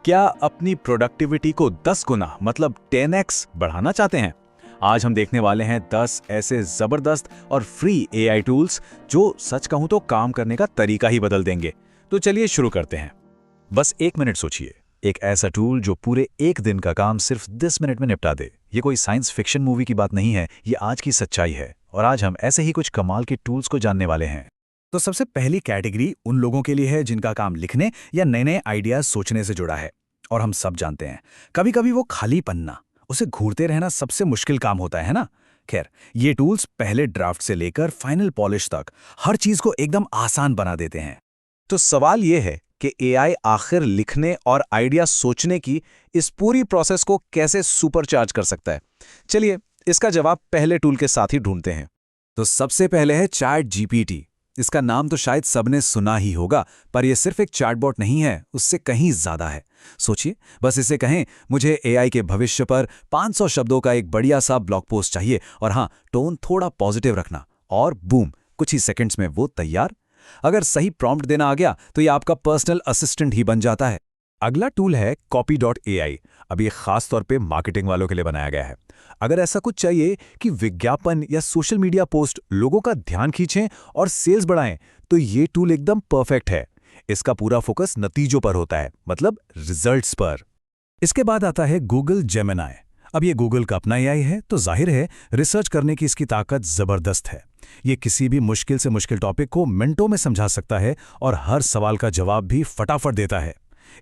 क्या अपनी प्रोडक्टिविटी को 10 गुना मतलब 10x बढ़ाना चाहते हैं? आज हम देखने वाले हैं 10 ऐसे जबरदस्त और फ्री एआई टूल्स जो सच कहूं तो काम करने का तरीका ही बदल देंगे। तो चलिए शुरू करते हैं। बस 1 मिनट सोचिए, एक ऐसा टूल जो पूरे एक दिन का काम सिर्फ 10 मिनट में निपटा दे। ये कोई साइंस फिक्शन मूवी की बात नहीं है, ये आज की सच्चाई है। और आज हम ऐसे ही कुछ कमाल के टूल्स को जानने वाले हैं। तो सबसे पहली कैटेगरी उन लोगों के लिए है जिनका काम लिखने या नए नए आइडियाज सोचने से जुड़ा है। और हम सब जानते हैं, कभी कभी वो खाली पन्ना, उसे घूरते रहना सबसे मुश्किल काम होता है ना। खैर, ये टूल्स पहले ड्राफ्ट से लेकर फाइनल पॉलिश तक हर चीज को एकदम आसान बना देते हैं। तो सवाल ये है कि एआई आखिर लिखने और आइडिया सोचने की इस पूरी प्रोसेस को कैसे सुपरचार्ज कर सकता है? चलिए इसका जवाब पहले टूल के साथ ही ढूंढते हैं। तो सबसे पहले है चैट जीपीटी। इसका नाम तो शायद सबने सुना ही होगा, पर यह सिर्फ एक चैटबॉट नहीं है, उससे कहीं ज्यादा है। सोचिए, बस इसे कहें मुझे एआई के भविष्य पर 500 शब्दों का एक बढ़िया सा ब्लॉग पोस्ट चाहिए और हाँ, टोन थोड़ा पॉजिटिव रखना, और बूम, कुछ ही सेकंड्स में वो तैयार। अगर सही प्रॉम्प्ट देना आ गया तो ये आपका पर्सनल असिस्टेंट ही बन जाता है। अगला टूल है copy.ai। अब ये खास तौर पे मार्केटिंग वालों के लिए बनाया गया है। अगर ऐसा कुछ चाहिए कि विज्ञापन या सोशल मीडिया पोस्ट लोगों का ध्यान खींचें और सेल्स बढ़ाएं, तो ये टूल एकदम परफेक्ट है। इसका पूरा फोकस नतीजों पर होता है, मतलब रिजल्ट्स पर। इसके बाद आता है गूगल जेमिनी। अब ये गूगल का अपना एआई है, तो जाहिर है रिसर्च करने की इसकी ताकत जबरदस्त है। ये किसी भी मुश्किल से मुश्किल टॉपिक को मिनटों में समझा सकता है और हर सवाल का जवाब भी फटाफट देता है।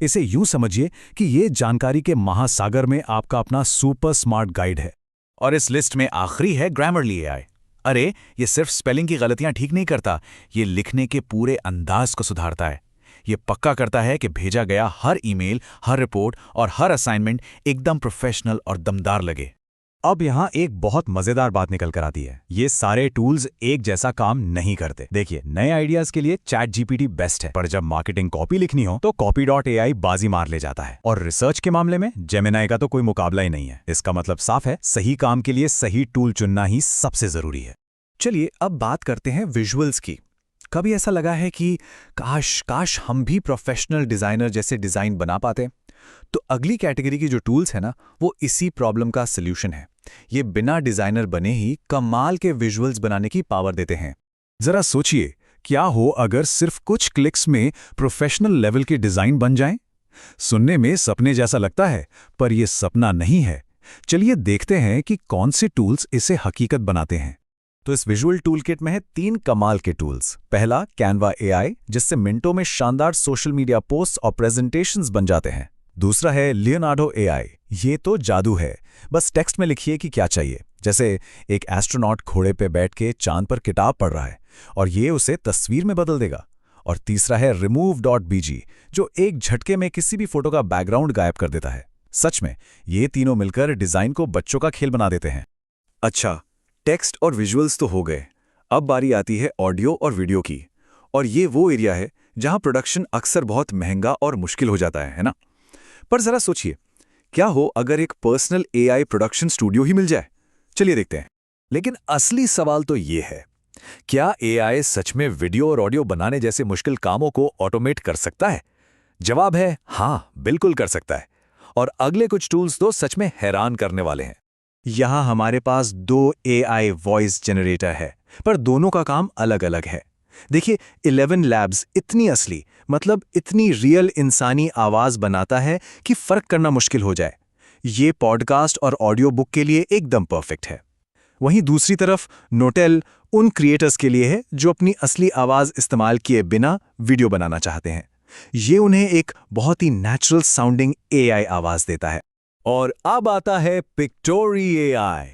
इसे यूं समझिए कि ये जानकारी के महासागर में आपका अपना सुपर स्मार्ट गाइड है। और इस लिस्ट में आखिरी है ग्रामरली एआई। अरे, ये सिर्फ स्पेलिंग की गलतियां ठीक नहीं करता, ये लिखने के पूरे अंदाज को सुधारता है। ये पक्का करता है कि भेजा गया हर ईमेल, हर रिपोर्ट और हर असाइनमेंट एकदम प्रोफेशनल और दमदार लगे। अब यहाँ एक बहुत मजेदार बात निकल कर आती है, ये सारे टूल्स एक जैसा काम नहीं करते। देखिए, नए आइडियाज के लिए चैट जीपीटी बेस्ट है, पर जब मार्केटिंग कॉपी लिखनी हो तो copy.ai बाजी मार ले जाता है। और रिसर्च के मामले में जेमिनी का तो कोई मुकाबला ही नहीं है। इसका मतलब साफ है, सही काम के लिए सही टूल चुनना ही सबसे जरूरी है। चलिए अब बात करते हैं विजुअल्स की। कभी ऐसा लगा है कि काश हम भी प्रोफेशनल डिजाइनर जैसे डिजाइन बना पाते? तो अगली कैटेगरी की जो टूल्स है ना, वो इसी प्रॉब्लम का सल्यूशन है। ये बिना डिजाइनर बने ही कमाल के विजुअल्स बनाने की पावर देते हैं। जरा सोचिए, क्या हो अगर सिर्फ कुछ क्लिक्स में प्रोफेशनल लेवल के डिजाइन बन जाएं? सुनने में सपने जैसा लगता है, पर यह सपना नहीं है। चलिए देखते हैं कि कौन से टूल्स इसे हकीकत बनाते हैं। तो इस विजुअल टूल किट में है 3 कमाल के टूल्स। पहला कैनवा एआई, जिससे मिनटों में शानदार सोशल मीडिया पोस्ट और प्रेजेंटेशंस बन जाते हैं। दूसरा है लियोनार्डो एआई। ये तो जादू है, बस टेक्स्ट में लिखिए कि क्या चाहिए, जैसे एक एस्ट्रोनॉट घोड़े पे बैठ के चांद पर किताब पढ़ रहा है, और ये उसे तस्वीर में बदल देगा। और तीसरा है remove.bg, जो एक झटके में किसी भी फोटो का बैकग्राउंड गायब कर देता है। सच में ये तीनों मिलकर डिजाइन को बच्चों का खेल बना देते हैं। अच्छा, टेक्स्ट और विजुअल्स तो हो गए, अब बारी आती है ऑडियो और वीडियो की। और ये वो एरिया है जहां प्रोडक्शन अक्सर बहुत महंगा और मुश्किल हो जाता है ना। पर जरा सोचिए, क्या हो अगर एक पर्सनल एआई प्रोडक्शन स्टूडियो ही मिल जाए? चलिए देखते हैं। लेकिन असली सवाल तो ये है, क्या एआई सच में वीडियो और ऑडियो बनाने जैसे मुश्किल कामों को ऑटोमेट कर सकता है? जवाब है हाँ, बिल्कुल कर सकता है। और अगले कुछ टूल्स तो सच में हैरान करने वाले हैं। यहां हमारे पास 2 एआई वॉइस जनरेटर है, पर दोनों का काम अलग अलग है। देखिए, 11 लैब्स इतनी असली, मतलब इतनी रियल इंसानी आवाज बनाता है कि फर्क करना मुश्किल हो जाए। ये पॉडकास्ट और ऑडियो बुक के लिए एकदम परफेक्ट है। वहीं दूसरी तरफ नोटेल उन क्रिएटर्स के लिए है जो अपनी असली आवाज इस्तेमाल किए बिना वीडियो बनाना चाहते हैं। ये उन्हें एक बहुत ही नेचुरल साउंडिंग एआई आवाज देता है। और अब आता है पिक्टोरी एआई।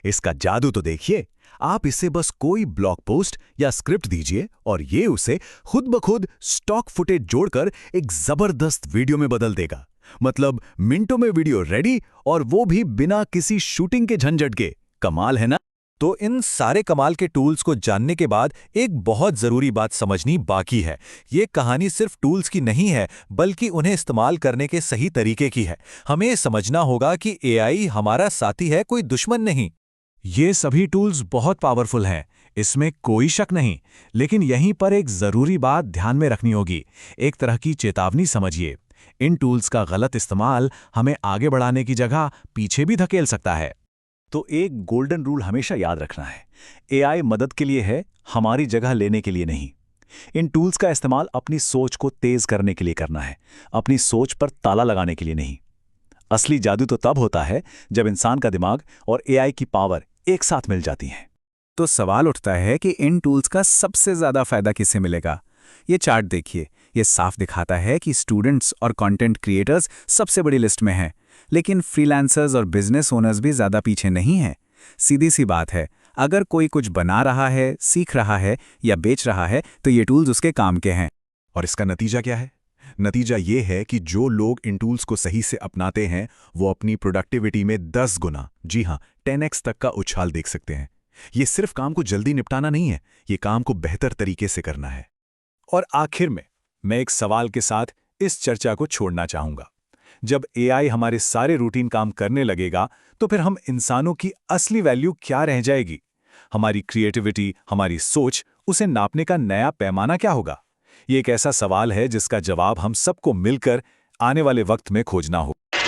इसका जादू तो देखिए, आप इसे बस कोई ब्लॉग पोस्ट या स्क्रिप्ट दीजिए और ये उसे खुद ब खुद स्टॉक फुटेज जोड़कर एक जबरदस्त वीडियो में बदल देगा। मतलब मिनटों में वीडियो रेडी, और वो भी बिना किसी शूटिंग के झंझट के। कमाल है ना? तो इन सारे कमाल के टूल्स को जानने के बाद एक बहुत जरूरी बात समझनी बाकी है। ये कहानी सिर्फ टूल्स की नहीं है, बल्कि उन्हें इस्तेमाल करने के सही तरीके की है। हमें समझना होगा कि एआई हमारा साथी है, कोई दुश्मन नहीं। ये सभी टूल्स बहुत पावरफुल हैं, इसमें कोई शक नहीं। लेकिन यहीं पर एक जरूरी बात ध्यान में रखनी होगी, एक तरह की चेतावनी समझिए। इन टूल्स का गलत इस्तेमाल हमें आगे बढ़ाने की जगह पीछे भी धकेल सकता है। तो एक गोल्डन रूल हमेशा याद रखना है, एआई मदद के लिए है, हमारी जगह लेने के लिए नहीं। इन टूल्स का इस्तेमाल अपनी सोच को तेज करने के लिए करना है, अपनी सोच पर ताला लगाने के लिए नहीं। असली जादू तो तब होता है जब इंसान का दिमाग और एआई की पावर एक साथ मिल जाती हैं। तो सवाल उठता है कि इन टूल्स का सबसे ज़्यादा फायदा किसे मिलेगा। ये चार्ट देखिए, ये साफ दिखाता है कि स्टूडेंट्स और कंटेंट क्रिएटर्स सबसे बड़ी लिस्ट में हैं, लेकिन फ्रीलांसर्स और बिजनेस ओनर्स भी ज़्यादा पीछे नहीं हैं। सीधी सी बात है, अगर कोई कुछ बना रहा है, सीख रहा है या बेच रहा है तो ये टूल्स उसके काम के हैं। और इसका नतीजा क्या है? नतीजा ये है कि जो लोग इन टूल्स को सही से अपनाते हैं वो अपनी प्रोडक्टिविटी में 10 गुना, जी हाँ 10x तक का उछाल देख सकते हैं। ये सिर्फ काम को जल्दी निपटाना नहीं है, ये काम को बेहतर तरीके से करना है। और आखिर में मैं एक सवाल के साथ इस चर्चा को छोड़ना चाहूंगा। जब एआई हमारे सारे रूटीन काम करने लगेगा तो फिर हम इंसानों की असली वैल्यू क्या रह जाएगी? हमारी क्रिएटिविटी, हमारी सोच, उसे नापने का नया पैमाना क्या होगा? ये एक ऐसा सवाल है जिसका जवाब हम सबको मिलकर आने वाले वक्त में खोजना होगा।